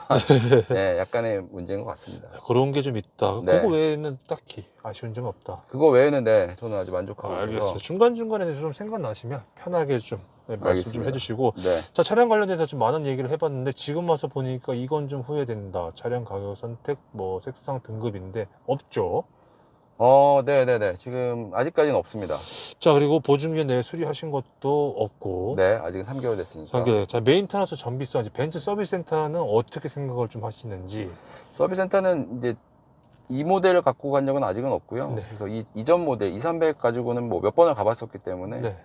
네, 약간의 문제인 것 같습니다. 그런 게 좀 있다. 네. 그거 외에는 딱히 아쉬운 점은 없다. 그거 외에는 네, 저는 아주 만족하고 알겠습니다. 있어서. 중간중간에 좀 생각나시면 편하게 좀 말씀 좀 알겠습니다. 해주시고. 네. 자, 차량 관련해서 좀 많은 얘기를 해봤는데 지금 와서 보니까 이건 좀 후회된다. 차량 가격 선택, 뭐 색상 등급인데 없죠. 네네네. 지금 아직까지는 없습니다. 자, 그리고 보증기간 내에 수리하신 것도 없고. 네, 아직은 3개월 됐으니까. 자, 메인테너ン스 정비성, 벤츠 서비스 센터는 어떻게 생각을 좀 하시는지. 서비스 센터는 이제 이 모델을 갖고 간 적은 아직은 없고요. 네. 그래서 이전 모델 2300 가지고는 뭐 몇 번을 가봤었기 때문에 네.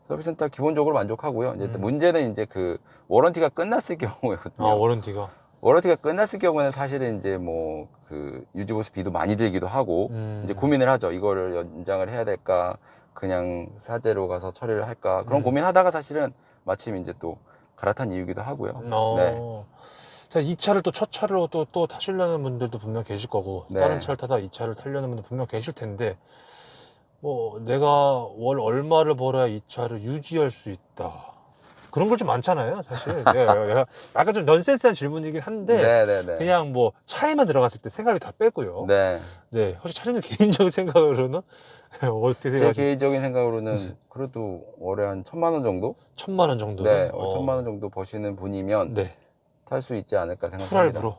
서비스 센터 기본적으로 만족하고요. 이제 음. 문제는 이제 그 워런티가 끝났을 경우거든요. 워런티가. 워런티가 끝났을 경우에는 사실은 이제 뭐 그 유지보수비도 많이 들기도 하고 이제 고민을 하죠. 이거를 연장을 해야 될까, 그냥 사제로 가서 처리를 할까, 그런 고민하다가 사실은 마침 이제 또 갈아탄 이유기도 하고요. 네. 자, 이 차를 또 첫 차로 또 타시려는 분들도 분명 계실 거고, 네. 다른 차를 타다 이 차를 타려는 분들 분명 계실 텐데, 뭐 내가 월 얼마를 벌어야 이 차를 유지할 수 있다, 그런 걸 좀 많잖아요, 사실. 내가 약간 좀 넌센스한 질문이긴 한데, 네네네. 그냥 뭐 차에만 들어갔을 때 생각을 다 빼고요. 네. 네, 혹시 차주님 개인적인 생각으로는 어떻게 제 생각하세요? 개인적인 생각으로는 그래도 월에 한 1,000만 원 정도? 1,000만 원 정도는? 네, 1,000만 원 정도 버시는 분이면 네. 탈 수 있지 않을까 생각합니다. 풀할부로.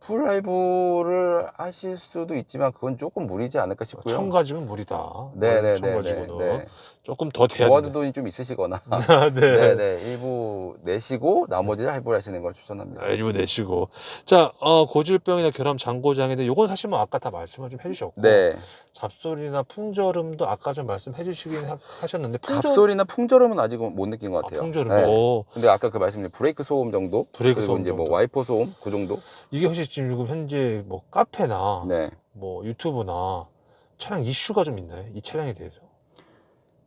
풀라이브를 하실 수도 있지만 그건 조금 무리지 않을까 싶고요. 1,000 가지고는 무리다. 네네네. 1,000 가지고는 네. 조금 더 돼야 모아둔 된다. 돈이 좀 있으시거나 네. 네네, 일부 내시고 나머지를 할부를 하시는 걸 추천합니다. 일부 내시고. 자, 고질병이나 결함 장고장애인데 요건 사실 뭐 아까 다 말씀을 좀 해주셨고, 네. 잡소리나 풍절음도 아까 좀 말씀해 주시긴 하셨는데, 잡소리나 풍절음은 아직은 못 느낀 것 같아요. 풍절음. 네. 근데 아까 그 말씀드린 브레이크 소음 정도? 브레이크 그리고 소음 이제 뭐 정도. 와이퍼 소음 그 정도? 이게 혹시 지금 현재 뭐 카페나 네. 뭐 유튜브나 차량 이슈가 좀 있나요? 이 차량에 대해서?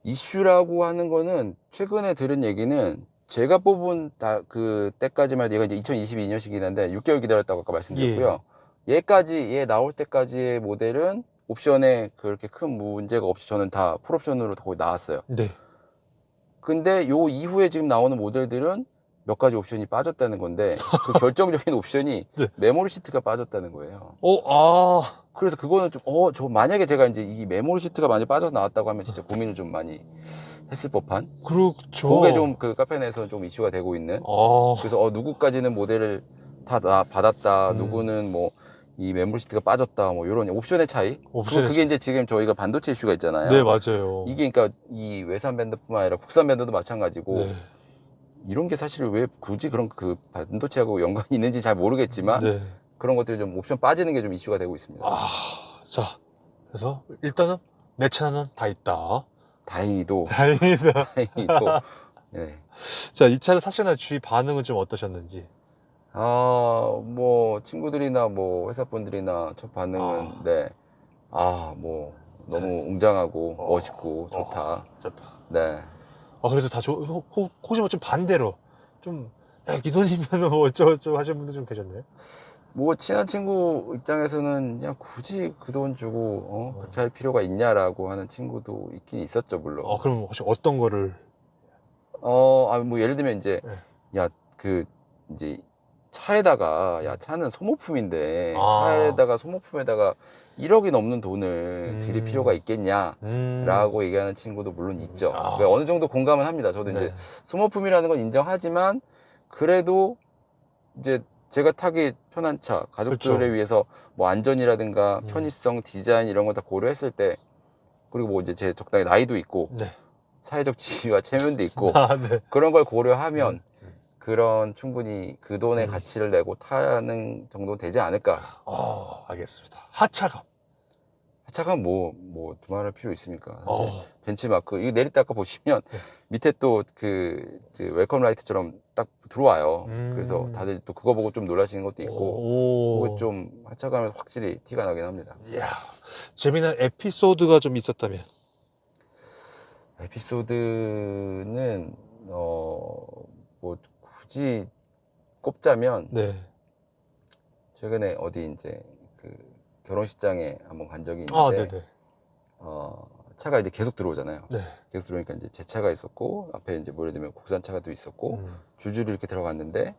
이슈라고 하는 거는 최근에 들은 얘기는 제가 뽑은 그 때까지만 해도 얘가 이제 2022년식이긴 한데 6개월 기다렸다고 아까 말씀드렸고요. 얘 나올 때까지의 모델은 옵션에 그렇게 큰 문제가 없이 저는 다 풀옵션으로 거의 나왔어요. 네. 근데 요 이후에 지금 나오는 모델들은 몇 가지 옵션이 빠졌다는 건데 그 결정적인 옵션이 네. 메모리 시트가 빠졌다는 거예요. 그래서 그거는 좀 저 만약에 제가 이제 이 메모리 시트가 많이 빠져서 나왔다고 하면 진짜 고민을 좀 많이 했을 법한. 그렇죠. 그게 좀 그 카페 내에서 좀 이슈가 되고 있는. 그래서 누구까지는 모델을 다 받았다, 누구는 뭐 이 메모리 시트가 빠졌다, 뭐 이런 옵션의 차이. 그게 이제 지금 저희가 반도체 이슈가 있잖아요. 네, 맞아요. 이게 그러니까 이 외산 밴드뿐만 아니라 국산 밴드도 마찬가지고. 네. 이런 게 사실 왜 굳이 그런 그 반도체하고 연관이 있는지 잘 모르겠지만 네. 그런 것들이 좀 옵션 빠지는 게 좀 이슈가 되고 있습니다. 자, 그래서 일단은 내 차는 다 있다. 다행히도 다행이다. 네. 자, 이 차를 사시고 난 주위 반응은 좀 어떠셨는지? 뭐 친구들이나 뭐 회사분들이나 첫 반응은 네. 뭐 너무 웅장하고 멋있고 좋다. 좋다. 네. 그래도 다 혹시 뭐 좀 반대로 좀, 야, 이 돈이면 뭐 어쩌고 하시는 분들 좀 계셨나요? 뭐 친한 친구 입장에서는 그냥 굳이 그 돈 주고 그렇게 할 필요가 있냐라고 하는 친구도 있긴 있었죠, 물론. 그럼 혹시 어떤 거를? 뭐 예를 들면 이제 야, 그 이제 차에다가 야, 차는 소모품인데 차에다가 소모품에다가 1억이 넘는 돈을 들일 필요가 있겠냐라고 얘기하는 친구도 물론 있죠. 그러니까 어느 정도 공감은 합니다. 저도 이제 소모품이라는 건 인정하지만 그래도 이제 제가 타기 편한 차, 가족들을 그렇죠. 위해서 뭐 안전이라든가 편의성, 디자인 이런 거 다 고려했을 때, 그리고 뭐 이제 제 적당히 나이도 있고 사회적 지위와 체면도 있고 그런 걸 고려하면 그런 충분히 그 돈의 가치를 내고 타는 정도 되지 않을까. 알겠습니다. 하차감. 하차감 뭐 두말할 필요 있습니까? 사실 벤치마크 이거 내릴 때 아까 보시면 밑에 또 그 웰컴 라이트처럼 딱 들어와요. 그래서 다들 또 그거 보고 좀 놀라시는 것도 있고, 그거 좀 하차감에서 확실히 티가 나긴 합니다. 이야, 재미난 에피소드가 좀 있었다면? 에피소드는 뭐 굳이 꼽자면 최근에 어디 이제 그 결혼식장에 한번 간 적이 있는데 차가 이제 계속 들어오잖아요. 계속 들어오니까 이제 제 차가 있었고 앞에 이제 뭐 예를 들면 국산차가 또 있었고 줄줄이 이렇게 들어갔는데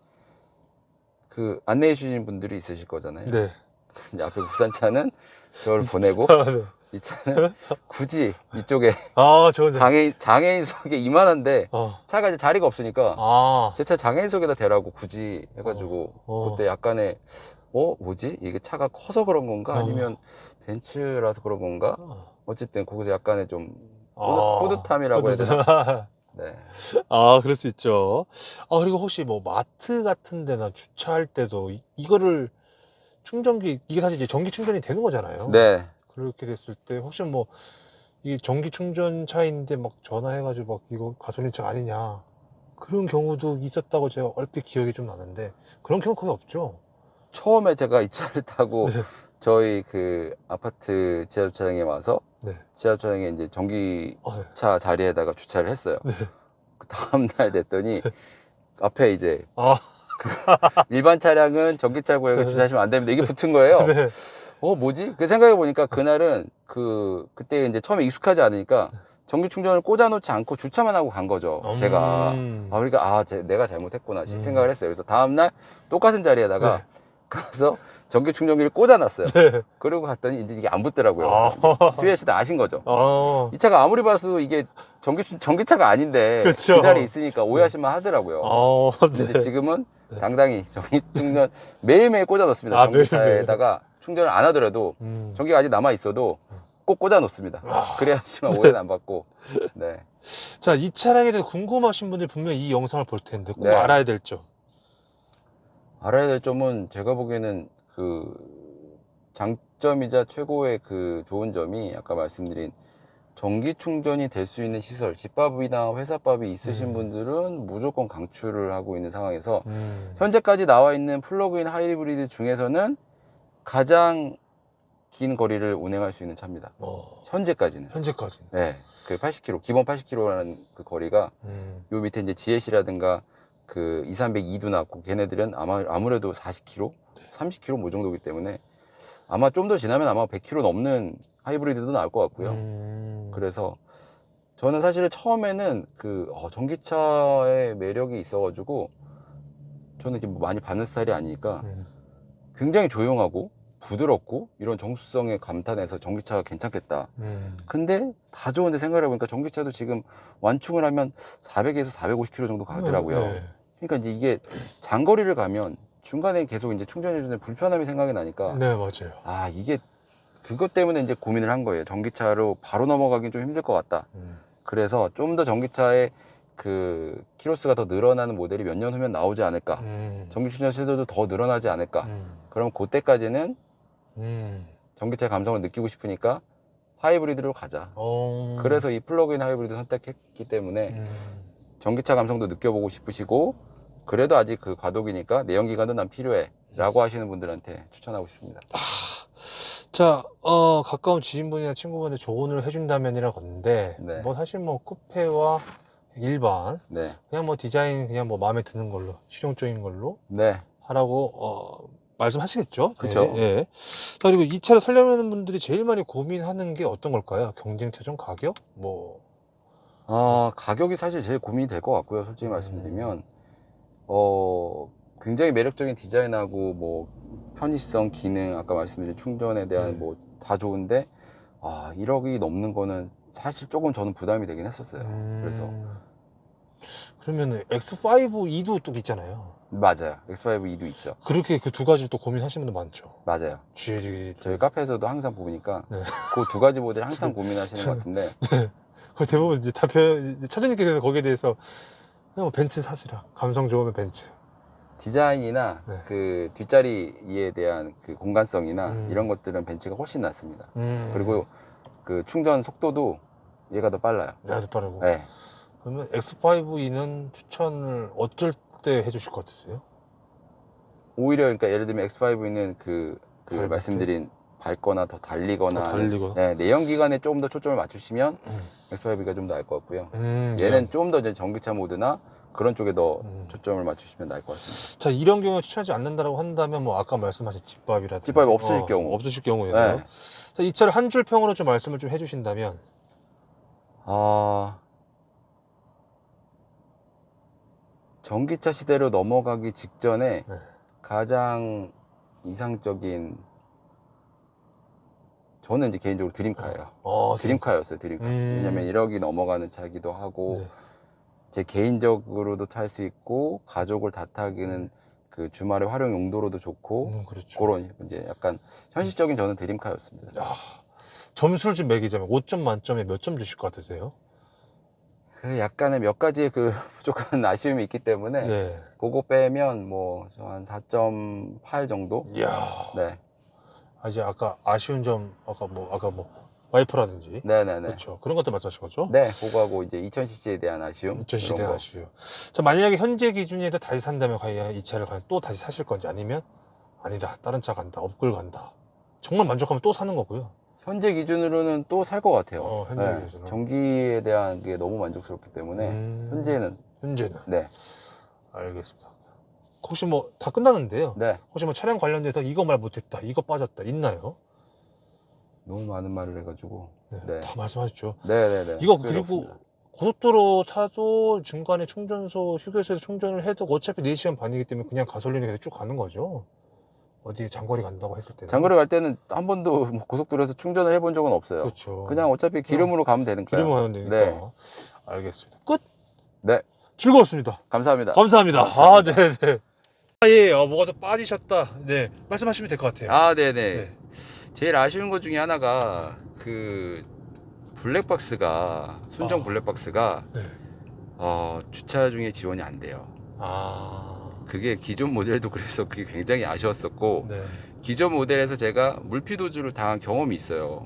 그 안내해 주신 분들이 있으실 거잖아요. 이제 앞에 국산차는 저를 보내고 이 차는 굳이 이쪽에 장애인석에 이만한데 차가 이제 자리가 없으니까 제 차 장애인석에다 대라고 굳이 해가지고 그때 약간의 뭐지? 이게 차가 커서 그런 건가? 아니면 벤츠라서 그런 건가? 어쨌든 거기서 약간의 좀 뿌듯함이라고 해야 되나? 네. 그럴 수 있죠. 그리고 혹시 뭐 마트 같은 데나 주차할 때도 이거를 충전기, 이게 사실 이제 전기 충전이 되는 거잖아요. 네. 그렇게 됐을 때 혹시 뭐 이게 전기 충전차인데 막 전화해가지고 막 이거 가솔린차 아니냐 그런 경우도 있었다고 제가 얼핏 기억이 좀 나는데 그런 경우 거의 없죠. 처음에 제가 이 차를 타고 네. 저희 그 아파트 지하주차장에 와서 네. 지하주차장에 이제 네. 전기차 자리에다가 주차를 했어요. 네. 그 다음날 됐더니 앞에 이제 아, 일반 차량은 전기차 구역에 주차하시면 안 됩니다. 이게 붙은 거예요. 네. 뭐지? 그 생각해 보니까 그날은 그때 이제 처음에 익숙하지 않으니까 전기 충전을 꽂아 놓지 않고 주차만 하고 간 거죠. 제가. 그러니까 내가 잘못했구나 생각을 했어요. 그래서 다음날 똑같은 자리에다가 네. 가서 전기 충전기를 꽂아 놨어요. 네. 그러고 갔더니 이제 이게 안 붙더라고요. 아. 그래서 수혜 씨도 아신 거죠. 이 차가 아무리 봐도 이게 전기차가 아닌데 그쵸. 그 자리에 있으니까 오해하실만 하더라고요. 근데 네. 이제 지금은 당당히 전기 충전 매일매일 꽂아 놓습니다. 전기차에다가 충전을 안 하더라도 전기가 아직 남아 있어도 꼭 꽂아 놓습니다. 그래야지만 오해는 안 받고. 네. 자, 이 차량에 대해 궁금하신 분들이 분명히 이 영상을 볼 텐데 꼭 네. 알아야 될 점. 알아야 될 점은 제가 보기에는 장점이자 최고의 좋은 점이 아까 말씀드린 전기 충전이 될 수 있는 시설, 집밥이나 회사밥이 있으신 분들은 무조건 강추를 하고 있는 상황에서 현재까지 나와 있는 플러그인 하이브리드 중에서는 가장 긴 거리를 운행할 수 있는 차입니다. 현재까지는. 네. 그 80km, 기본 80km라는 그 거리가 요 밑에 이제 GLC라든가 2300E도 나왔고 걔네들은 아무래도 40km, 30km 뭐 정도기 때문에 아마 좀 더 지나면 아마 100km 넘는 하이브리드도 나올 것 같고요. 그래서 저는 사실 처음에는 전기차의 매력이 있어가지고 저는 이렇게 뭐 많이 받는 스타일이 아니니까 굉장히 조용하고 부드럽고 이런 정수성에 감탄해서 전기차가 괜찮겠다. 근데 다 좋은데 생각을 해보니까 전기차도 지금 완충을 하면 400에서 450km 정도 가더라고요. 네. 그러니까 이제 이게 장거리를 가면 중간에 계속 이제 충전해주는 불편함이 생각이 나니까 네, 맞아요. 이게 그것 때문에 이제 고민을 한 거예요. 전기차로 바로 넘어가긴 좀 힘들 것 같다. 그래서 좀 더 전기차의 키로수가 더 늘어나는 모델이 몇 년 후면 나오지 않을까. 전기 충전 시설도 더 늘어나지 않을까. 그럼 그때까지는 전기차의 감성을 느끼고 싶으니까 하이브리드로 가자. 그래서 이 플러그인 하이브리드 선택했기 때문에 전기차 감성도 느껴보고 싶으시고 그래도 아직 과도기니까 내연기관도 난 필요해 라고 하시는 분들한테 추천하고 싶습니다. 자, 가까운 지인분이나 친구분한테 조언을 해준다면이라 건데, 네. 뭐 사실 뭐 쿠페와 일반, 네. 그냥 뭐 디자인 그냥 뭐 마음에 드는 걸로, 실용적인 걸로 네. 하라고 말씀하시겠죠? 그쵸. 예, 예. 자, 그리고 이 차를 살려는 분들이 제일 많이 고민하는 게 어떤 걸까요? 경쟁차종 가격? 뭐. 가격이 사실 제일 고민이 될 것 같고요. 솔직히 말씀드리면 굉장히 매력적인 디자인하고 뭐 편의성, 기능, 아까 말씀드린 충전에 대한 뭐 다 좋은데 1억이 넘는 거는 사실 조금 저는 부담이 되긴 했었어요. 그래서 그러면은 X5E도 또 있잖아요. 맞아요. X5E도 있죠. 그렇게 그 두 가지를 또 고민하시는 분들 많죠. 맞아요. GL이. 저희 카페에서도 항상 보니까 네. 그 두 가지 모델 항상 고민하시는 것 같은데 거의 대부분 이제 차주님께서 거기에 대해서 그냥 뭐 벤츠 사시라. 감성 좋으면 벤츠. 디자인이나 네. 뒷자리에 대한 공간성이나 이런 것들은 벤츠가 훨씬 낫습니다. 그리고 충전 속도도 얘가 더 빨라요. 얘가 더 빠르고. 네. 그러면 X5E는 추천을 어쩔 때 해주실 것 같으세요? 오히려 그러니까 예를 들면 X5E는 발 말씀드린 밝거나 더 달리거나 더 달리고. 네, 내연기관에 조금 더 초점을 맞추시면 X5E가 좀 나을 것 같고요. 얘는 좀 더 이제 전기차 모드나 그런 쪽에 더 초점을 맞추시면 나을 것 같습니다. 자, 이런 경우에 추천하지 않는다라고 한다면 뭐 아까 말씀하신 집밥이라든지 집밥이 없으실 경우. 없으실 경우에서 네. 자, 이 차를 한 줄 평으로 좀 말씀을 좀 해주신다면 전기차 시대로 넘어가기 직전에 네. 가장 이상적인 저는 이제 개인적으로 드림카예요. 드림카였어요. 드림카. 왜냐면 1억이 넘어가는 차이기도 하고 네. 제 개인적으로도 탈 수 있고 가족을 다 타기는 그 주말에 활용 용도로도 좋고 그렇죠. 그런 이제 약간 현실적인 저는 드림카였습니다. 야, 점수를 좀 매기자면 5점 만점에 몇 점 주실 것 같으세요? 그 약간의 몇 가지 그 부족한 아쉬움이 있기 때문에 네. 그거 빼면 뭐 한 4.8 정도? 이야. 네. 이제 아까 아쉬운 점, 아까 뭐 와이퍼라든지. 네네네. 그렇죠. 그런 것도 말씀하신 거죠? 네, 그거하고 이제 2000cc에 대한 아쉬움. 2000cc 이런 거. 아쉬워요. 자, 만약에 현재 기준에도 다시 산다면 과연 이 차를 과연 또 다시 사실 건지 아니면 아니다, 다른 차 간다, 업글 간다. 정말 만족하면 또 사는 거고요. 현재 기준으로는 또 살 것 같아요. 현재 기준으로. 전기에 대한 게 너무 만족스럽기 때문에 현재는 네. 알겠습니다. 혹시 뭐 다 끝나는데요. 네. 혹시 뭐 차량 관련돼서 이거 말 못했다, 이거 빠졌다, 있나요? 너무 많은 말을 해가지고. 네. 다 말씀하셨죠. 네네네. 이거 그게 그리고 없습니다. 고속도로 타도 중간에 충전소, 휴게소에서 충전을 해도 어차피 4시간 반이기 때문에 그냥 가솔린이 계속 쭉 가는 거죠. 어디 장거리 간다고 했을 때는. 장거리 갈 때는 한 번도 뭐 고속도로에서 충전을 해본 적은 없어요. 그렇죠. 그냥 어차피 기름으로 가면 되니까요. 기름을 하면 되니까. 네. 알겠습니다. 끝. 네. 즐거웠습니다. 감사합니다. 감사합니다. 감사합니다. 네네. 예, 뭐가 더 빠지셨다. 네, 말씀하시면 될 것 같아요. 아, 네네. 네. 제일 아쉬운 것 중에 하나가 그 블랙박스가 순정 블랙박스가 네. 주차 중에 지원이 안 돼요. 그게 기존 모델도 그래서 그게 굉장히 아쉬웠었고 네. 기존 모델에서 제가 물피도주를 당한 경험이 있어요.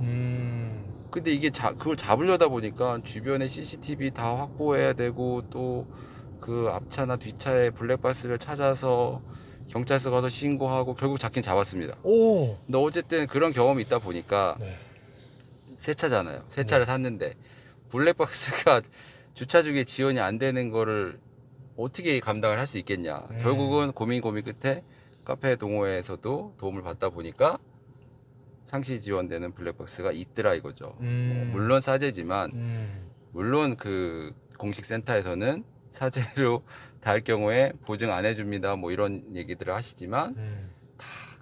근데 이게 그걸 잡으려다 보니까 주변에 CCTV 다 확보해야 되고 또 그 앞차나 뒷차에 블랙박스를 찾아서 경찰서 가서 신고하고 결국 잡긴 잡았습니다. 오. 근데 어쨌든 그런 경험이 있다 보니까 네. 새 차잖아요. 새 차를 샀는데 블랙박스가 주차 중에 지원이 안 되는 거를 어떻게 감당을 할 수 있겠냐. 결국은 고민 끝에 카페 동호회에서도 도움을 받다 보니까 상시 지원되는 블랙박스가 있더라 이거죠. 물론 사제지만 물론 그 공식 센터에서는 사제로 달 경우에 보증 안 해줍니다. 뭐 이런 얘기들을 하시지만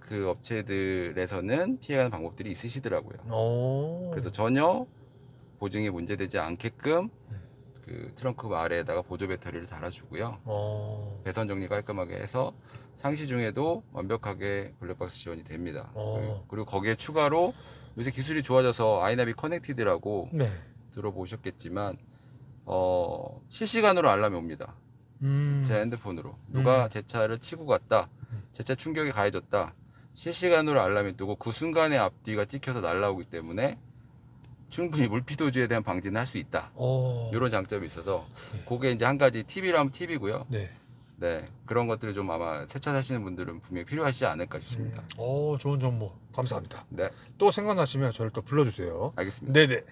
그 업체들에서는 피해가는 방법들이 있으시더라고요. 그래서 전혀 보증이 문제되지 않게끔 그 트렁크 아래에다가 보조 배터리를 달아주고요. 배선 정리 깔끔하게 해서 상시 중에도 완벽하게 블랙박스 지원이 됩니다. 그리고 거기에 추가로 요새 기술이 좋아져서 아이나비 커넥티드라고 네. 들어보셨겠지만 실시간으로 알람이 옵니다. 제 핸드폰으로 누가 제 차를 치고 갔다, 제 차 충격이 가해졌다, 실시간으로 알람이 뜨고 그 순간에 앞뒤가 찍혀서 날아오기 때문에 충분히 물피도주에 대한 방지는 할 수 있다. 이런 장점이 있어서 그게 이제 한 가지 팁이라면 팁이고요. 네. 네, 그런 것들을 좀 아마 새 차 사시는 분들은 분명히 필요하시지 않을까 싶습니다. 좋은 정보 감사합니다. 네, 또 생각나시면 저를 또 불러주세요. 알겠습니다. 네네.